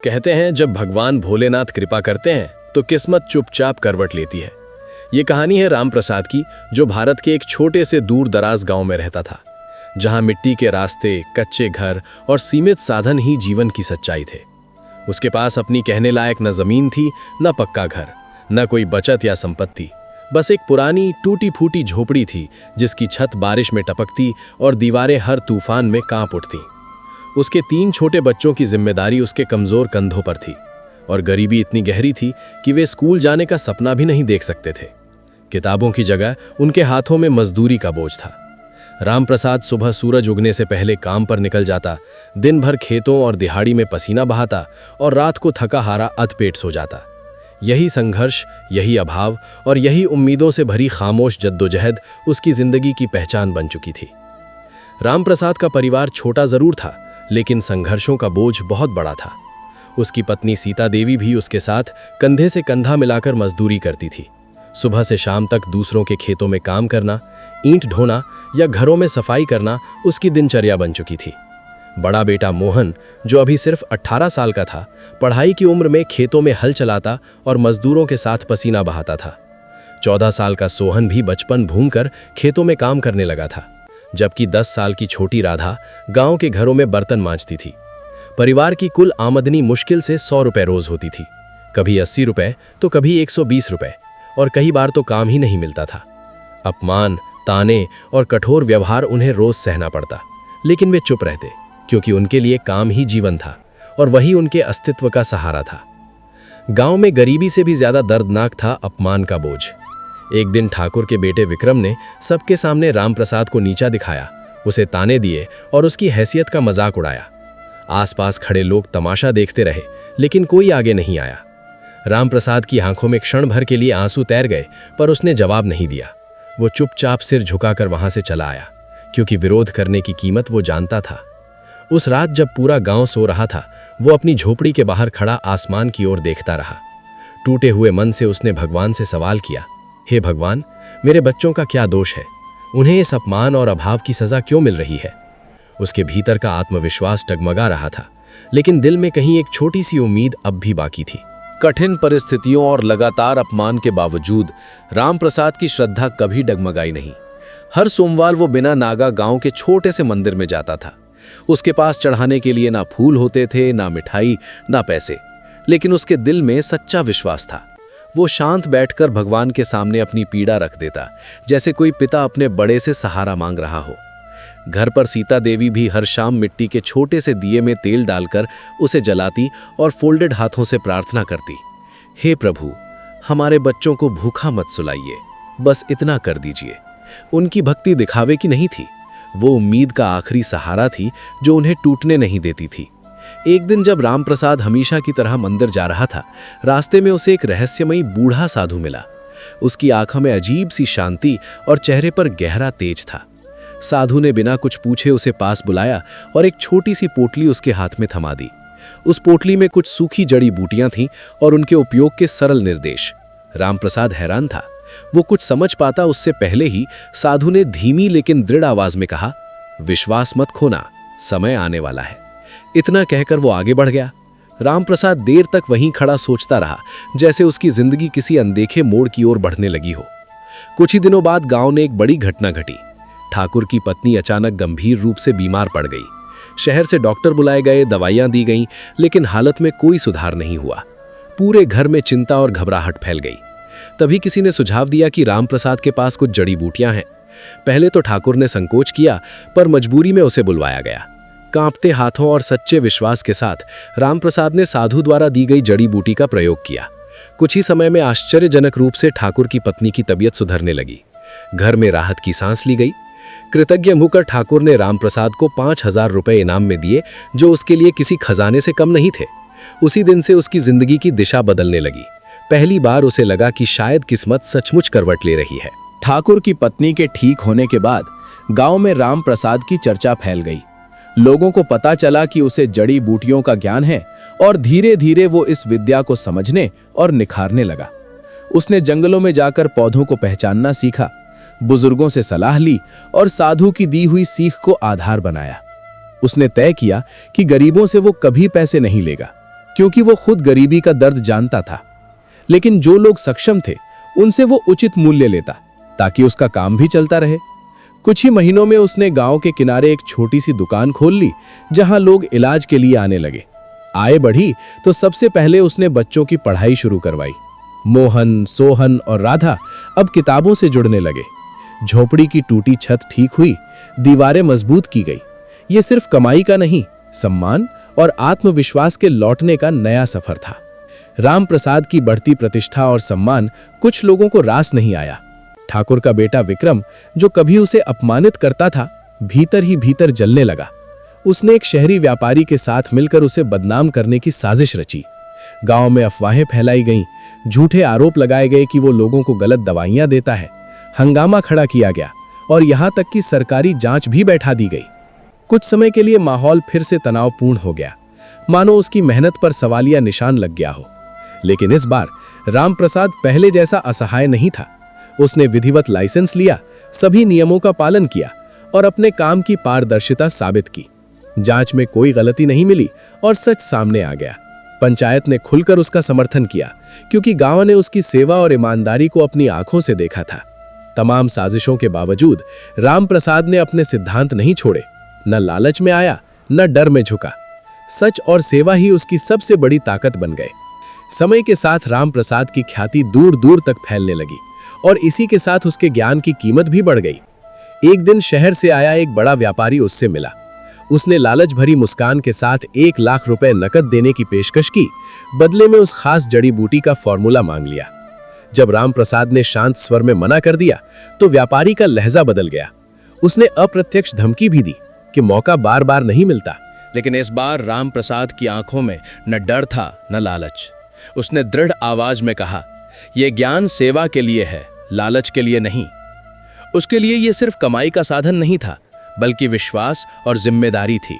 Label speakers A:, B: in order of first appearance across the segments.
A: कहते हैं जब भगवान भोलेनाथ कृपा करते हैं तो किस्मत चुपचाप करवट लेती है। ये कहानी है राम प्रसाद की, जो भारत के एक छोटे से दूर दराज गांव में रहता था, जहां मिट्टी के रास्ते, कच्चे घर और सीमित साधन ही जीवन की सच्चाई थे। उसके पास अपनी कहने लायक न जमीन थी, न पक्का घर, न कोई बचत या संपत्ति। बस एक पुरानी टूटी फूटी झोपड़ी थी, जिसकी छत बारिश में टपकती और दीवारें हर तूफान में कांप उठती। उसके 3 छोटे बच्चों की जिम्मेदारी उसके कमजोर कंधों पर थी, और गरीबी इतनी गहरी थी कि वे स्कूल जाने का सपना भी नहीं देख सकते थे। किताबों की जगह उनके हाथों में मजदूरी का बोझ था। राम प्रसाद सुबह सूरज उगने से पहले काम पर निकल जाता, दिन भर खेतों और दिहाड़ी में पसीना बहाता और रात को थका हारा अधपेट सो जाता। यही संघर्ष, यही अभाव और यही उम्मीदों से भरी खामोश जद्दोजहद उसकी जिंदगी की पहचान बन चुकी थी। राम प्रसाद का परिवार छोटा जरूर था, लेकिन संघर्षों का बोझ बहुत बड़ा था। उसकी पत्नी सीता देवी भी उसके साथ कंधे से कंधा मिलाकर मजदूरी करती थी। सुबह से शाम तक दूसरों के खेतों में काम करना, ईंट ढोना या घरों में सफाई करना उसकी दिनचर्या बन चुकी थी। बड़ा बेटा मोहन, जो अभी सिर्फ 18 साल का था, पढ़ाई की उम्र में खेतों में हल चलाता और मजदूरों के साथ पसीना बहाता था। 14 साल का सोहन भी बचपन भूनकर खेतों में काम करने लगा था, जबकि 10 साल की छोटी राधा गांव के घरों में बर्तन मांजती थी। परिवार की कुल आमदनी मुश्किल से 100 रुपए रोज होती थी, कभी 80 रुपए तो कभी 120 रुपए, और कई बार तो काम ही नहीं मिलता था। अपमान, ताने और कठोर व्यवहार उन्हें रोज सहना पड़ता, लेकिन वे चुप रहते, क्योंकि उनके लिए काम ही जीवन था और वही उनके अस्तित्व का सहारा था। गांव में गरीबी से भी ज्यादा दर्दनाक था अपमान का बोझ। एक दिन ठाकुर के बेटे विक्रम ने सबके सामने राम प्रसाद को नीचा दिखाया, उसे ताने दिए और उसकी हैसियत का मजाक उड़ाया। आसपास खड़े लोग तमाशा देखते रहे, लेकिन कोई आगे नहीं आया। राम प्रसाद की आंखों में क्षण भर के लिए आंसू तैर गए, पर उसने जवाब नहीं दिया। वो चुपचाप सिर झुकाकर वहां से चला आया, क्योंकि विरोध करने की कीमत वो जानता था। उस रात जब पूरा गांव सो रहा था, वो अपनी झोपड़ी के बाहर खड़ा आसमान की ओर देखता रहा। टूटे हुए मन से उसने भगवान से सवाल किया, हे भगवान, मेरे बच्चों का क्या दोष है? उन्हें इस अपमान और अभाव की सजा क्यों मिल रही है? उसके भीतर का आत्मविश्वास डगमगा रहा था, लेकिन दिल में कहीं एक छोटी सी उम्मीद अब भी बाकी थी।
B: कठिन परिस्थितियों और लगातार अपमान के बावजूद राम प्रसाद की श्रद्धा कभी डगमगाई नहीं। हर सोमवार वो बिना नागा गांव के छोटे से मंदिर में जाता था। उसके पास चढ़ाने के लिए ना फूल होते थे, ना मिठाई, ना पैसे, लेकिन उसके दिल में सच्चा विश्वास था। वो शांत बैठकर भगवान के सामने अपनी पीड़ा रख देता, जैसे कोई पिता अपने बड़े से सहारा मांग रहा हो। घर पर सीता देवी भी हर शाम मिट्टी के छोटे से दिए में तेल डालकर उसे जलाती और फोल्डेड हाथों से प्रार्थना करती, हे प्रभु, हमारे बच्चों को भूखा मत सुलाइए, बस इतना कर दीजिए। उनकी भक्ति दिखावे की नहीं थी, वो उम्मीद का आखिरी सहारा थी जो उन्हें टूटने नहीं देती थी। एक दिन जब राम प्रसाद हमेशा की तरह मंदिर जा रहा था, रास्ते में उसे एक रहस्यमयी बूढ़ा साधु मिला। उसकी आंखों में अजीब सी शांति और चेहरे पर गहरा तेज था। साधु ने बिना कुछ पूछे उसे पास बुलाया और एक छोटी सी पोटली उसके हाथ में थमा दी। उस पोटली में कुछ सूखी जड़ी बूटियां थीं और उनके उपयोग के सरल निर्देश। राम प्रसाद हैरान था। वो कुछ समझ पाता उससे पहले ही साधु ने धीमी लेकिन दृढ़ आवाज में कहा, विश्वास मत खोना, समय आने वाला है। इतना कहकर वो आगे बढ़ गया। राम प्रसाद देर तक वहीं खड़ा सोचता रहा, जैसे उसकी जिंदगी किसी अनदेखे मोड़ की ओर बढ़ने लगी हो। कुछ ही दिनों बाद गांव में एक बड़ी घटना घटी। ठाकुर की पत्नी अचानक गंभीर रूप से बीमार पड़ गई। शहर से डॉक्टर बुलाए गए, दवाइयां दी गईं, लेकिन हालत में कोई सुधार नहीं हुआ। पूरे घर में चिंता और घबराहट फैल गई। तभी किसी ने सुझाव दिया कि राम प्रसाद के पास कुछ जड़ी बूटियां हैं। पहले तो ठाकुर ने संकोच किया, पर मजबूरी में उसे बुलवाया गया। कांपते हाथों और सच्चे विश्वास के साथ राम प्रसाद ने साधु द्वारा दी गई जड़ी बूटी का प्रयोग किया। कुछ ही समय में आश्चर्यजनक रूप से ठाकुर की पत्नी की तबीयत सुधरने लगी। घर में राहत की सांस ली गई। कृतज्ञ होकर ठाकुर ने राम प्रसाद को 5,000 रुपए इनाम में दिए, जो उसके लिए किसी खजाने से कम नहीं थे। उसी दिन से उसकी जिंदगी की दिशा बदलने लगी। पहली बार उसे लगा कि शायद किस्मत सचमुच करवट ले रही है।
C: ठाकुर की पत्नी के ठीक होने के बाद गांव में राम प्रसाद की चर्चा फैल गई। लोगों को पता चला कि उसे जड़ी बूटियों का ज्ञान है, और धीरे धीरे वो इस विद्या को समझने और निखारने लगा। उसने जंगलों में जाकर पौधों को पहचानना सीखा, बुजुर्गों से सलाह ली और साधु की दी हुई सीख को आधार बनाया। उसने तय किया कि गरीबों से वो कभी पैसे नहीं लेगा, क्योंकि वो खुद गरीबी का दर्द जानता था। लेकिन जो लोग सक्षम थे उनसे वो उचित मूल्य लेता ताकि उसका काम भी चलता रहे। कुछ ही महीनों में उसने गांव के किनारे एक छोटी सी दुकान खोल ली जहां लोग इलाज के लिए आने लगे। आय बढ़ी तो सबसे पहले उसने बच्चों की पढ़ाई शुरू करवाई। मोहन, सोहन और राधा अब किताबों से जुड़ने लगे। झोपड़ी की टूटी छत ठीक हुई, दीवारें मजबूत की गई। ये सिर्फ कमाई का नहीं, सम्मान और आत्मविश्वास के लौटने का नया सफर था। राम प्रसाद की बढ़ती प्रतिष्ठा और सम्मान कुछ लोगों को रास नहीं आया। ठाकुर का बेटा विक्रम, जो कभी उसे अपमानित करता था, भीतर ही भीतर जलने लगा। उसने एक शहरी व्यापारी के साथ मिलकर उसे बदनाम करने की साजिश रची। गांव में अफवाहें फैलाई गईं, झूठे आरोप लगाए गए कि वो लोगों को गलत दवाइयां देता है। हंगामा खड़ा किया गया और यहां तक कि सरकारी जांच भी बैठा दी गई। कुछ समय के लिए माहौल फिर से तनावपूर्ण हो गया, मानो उसकी मेहनत पर सवालिया निशान लग गया हो। लेकिन इस बार राम प्रसाद पहले जैसा असहाय नहीं था। उसने विधिवत लाइसेंस लिया, सभी नियमों का पालन किया और अपने काम की पारदर्शिता साबित की। जांच में कोई गलती नहीं मिली और सच सामने आ गया। पंचायत ने खुलकर उसका समर्थन किया क्योंकि गांव ने उसकी सेवा और ईमानदारी को अपनी आंखों से देखा था। तमाम साजिशों के बावजूद राम प्रसाद ने अपने सिद्धांत नहीं छोड़े। न लालच में आया, न डर में झुका। सच और सेवा ही उसकी सबसे बड़ी ताकत बन गए। समय के साथ राम प्रसाद की ख्याति दूर दूर तक फैलने लगी और इसी के साथ उसके ज्ञान की कीमत भी बढ़ गई। एक दिन शहर से आया एक बड़ा व्यापारी उससे मिला। उसने लालच भरी मुस्कान के साथ 1 लाख रुपए नकद देने की पेशकश की। बदले में उस खास जड़ी बूटी का फॉर्मूला मांग लिया। जब राम प्रसाद ने शांत स्वर में मना कर दिया तो व्यापारी का लहजा बदल गया। उसने अप्रत्यक्ष धमकी भी दी कि मौका बार बार नहीं मिलता।
A: लेकिन इस बार राम प्रसाद की आंखों में न डर था न लालच। उसने दृढ़ आवाज में कहा, यह ज्ञान सेवा के लिए है, लालच के लिए नहीं। उसके लिए यह सिर्फ कमाई का साधन नहीं था, बल्कि विश्वास और जिम्मेदारी थी।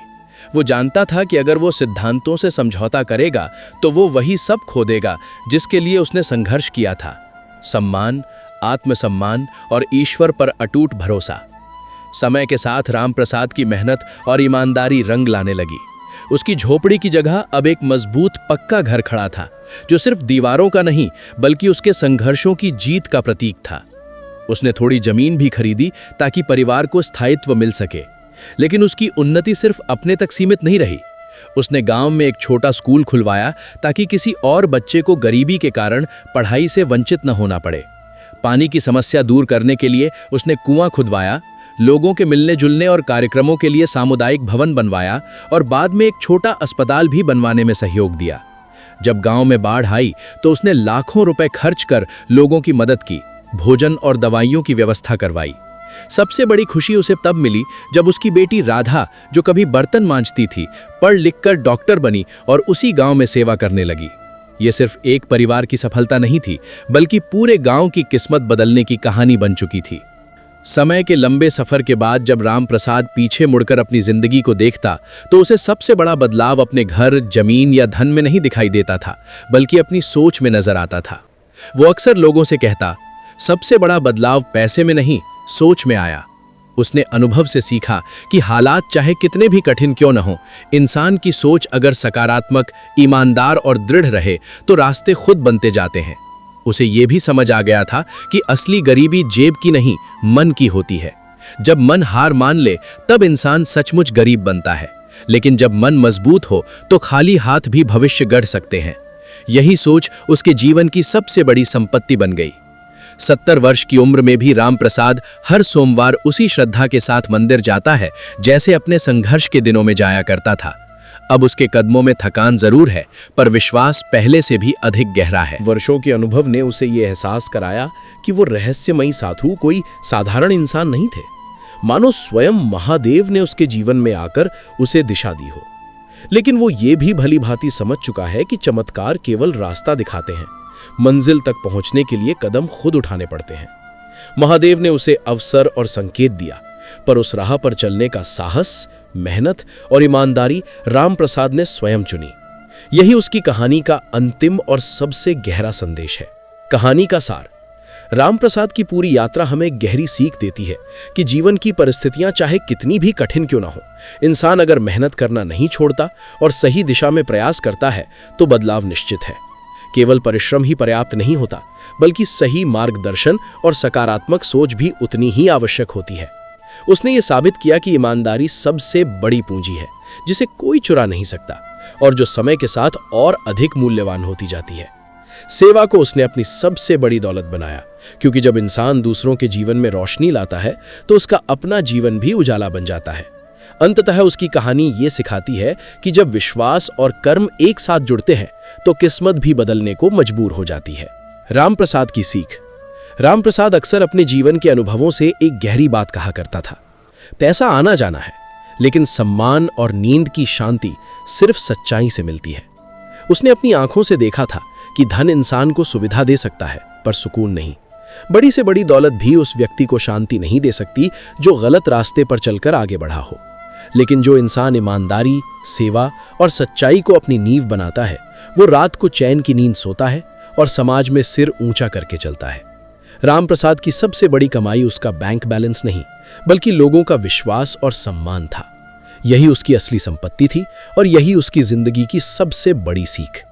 A: वो जानता था कि अगर वो सिद्धांतों से समझौता करेगा तो वो वही सब खो देगा जिसके लिए उसने संघर्ष किया था: सम्मान, आत्मसम्मान और ईश्वर पर अटूट भरोसा। समय के साथ राम प्रसाद की मेहनत और ईमानदारी रंग लाने लगी। उसकी झोपड़ी की जगह अब एक मजबूत पक्का घर खड़ा था, जो सिर्फ दीवारों का नहीं बल्कि उसके संघर्षों की जीत का प्रतीक था। उसने थोड़ी जमीन भी खरीदी ताकि परिवार को स्थायित्व मिल सके। लेकिन उसकी उन्नति सिर्फ अपने तक सीमित नहीं रही। उसने गांव में एक छोटा स्कूल खुलवाया ताकि किसी और बच्चे को गरीबी के कारण पढ़ाई से वंचित न होना पड़े। पानी की समस्या दूर करने के लिए उसने कुआं खुदवाया, लोगों के मिलने जुलने और कार्यक्रमों के लिए सामुदायिक भवन बनवाया और बाद में एक छोटा अस्पताल भी बनवाने में सहयोग दिया। जब गांव में बाढ़ आई तो उसने लाखों रुपए खर्च कर लोगों की मदद की, भोजन और दवाइयों की व्यवस्था करवाई। सबसे बड़ी खुशी उसे तब मिली जब उसकी बेटी राधा, जो कभी बर्तन मांजती थी, पढ़ लिखकर डॉक्टर बनी और उसी गांव में सेवा करने लगी। ये सिर्फ एक परिवार की सफलता नहीं थी, बल्कि पूरे गांव की किस्मत बदलने की कहानी बन चुकी थी। समय के लंबे सफर के बाद जब राम प्रसाद पीछे मुड़कर अपनी जिंदगी को देखता तो उसे सबसे बड़ा बदलाव अपने घर, जमीन या धन में नहीं दिखाई देता था, बल्कि अपनी सोच में नजर आता था। वो अक्सर लोगों से कहता, सबसे बड़ा बदलाव पैसे में नहीं, सोच में आया। उसने अनुभव से सीखा कि हालात चाहे कितने भी कठिन क्यों न हो, इंसान की सोच अगर सकारात्मक, ईमानदार और दृढ़ रहे तो रास्ते खुद बनते जाते हैं। उसे यह भी समझ आ गया था कि असली गरीबी जेब की नहीं, मन की होती है। जब मन हार मान ले तब इंसान सचमुच गरीब बनता है, लेकिन जब मन मजबूत हो तो खाली हाथ भी भविष्य गढ़ सकते हैं। यही सोच उसके जीवन की सबसे बड़ी संपत्ति बन गई। 70 वर्ष की उम्र में भी राम प्रसाद हर सोमवार उसी श्रद्धा के साथ मंदिर जाता है जैसे अपने संघर्ष के दिनों में जाया करता था। अब उसके कदमों में थकान जरूर है, पर विश्वास पहले से भी अधिक गहरा है।
D: वर्षों के अनुभव ने उसे ये एहसास कराया कि वो रहस्यमयी साधु कोई साधारण इंसान नहीं थे, मानो स्वयं महादेव ने उसके जीवन में आकर उसे दिशा दी हो। लेकिन वो ये भी भली भांति समझ चुका है कि चमत्कार केवल रास्ता दिखाते हैं, मंजिल तक पहुंचने के लिए कदम खुद उठाने पड़ते हैं। महादेव ने उसे अवसर और संकेत दिया, पर उस राह पर चलने का साहस, मेहनत और ईमानदारी राम प्रसाद ने स्वयं चुनी। यही उसकी कहानी का अंतिम और सबसे गहरा संदेश है। कहानी का सार: रामप्रसाद की पूरी यात्रा हमें गहरी सीख देती है कि जीवन की परिस्थितियां चाहे कितनी भी कठिन क्यों ना हो, इंसान अगर मेहनत करना नहीं छोड़ता और सही दिशा में प्रयास करता है तो बदलाव निश्चित है। केवल परिश्रम ही पर्याप्त नहीं होता, बल्कि सही मार्गदर्शन और सकारात्मक सोच भी उतनी ही आवश्यक होती है। उसने ये साबित किया कि ईमानदारी सबसे बड़ी पूंजी है जिसे कोई चुरा नहीं सकता और जो समय के साथ और अधिक मूल्यवान होती जाती है। सेवा को उसने अपनी सबसे बड़ी दौलत बनाया, क्योंकि जब इंसान दूसरों के जीवन में रोशनी लाता है तो उसका अपना जीवन भी उजाला बन जाता है। अंततः उसकी कहानी ये सिखाती है कि जब विश्वास और कर्म एक साथ जुड़ते हैं तो किस्मत भी बदलने को मजबूर हो जाती है। रामप्रसाद की सीख। रामप्रसाद अक्सर अपने जीवन के अनुभवों से एक गहरी बात कहा करता था। पैसा आना जाना है, लेकिन सम्मान और नींद की शांति सिर्फ सच्चाई से मिलती है। उसने अपनी आंखों से देखा था कि धन इंसान को सुविधा दे सकता है, पर सुकून नहीं। बड़ी से बड़ी दौलत भी उस व्यक्ति को शांति नहीं दे सकती जो गलत रास्ते पर चलकर आगे बढ़ा हो। लेकिन जो इंसान ईमानदारी, सेवा और सच्चाई को अपनी नींव बनाता है, वो रात को चैन की नींद सोता है और समाज में सिर ऊंचा करके चलता है। रामप्रसाद की सबसे बड़ी कमाई उसका बैंक बैलेंस नहीं, बल्कि लोगों का विश्वास और सम्मान था। यही उसकी असली संपत्ति थी और यही उसकी जिंदगी की सबसे बड़ी सीख।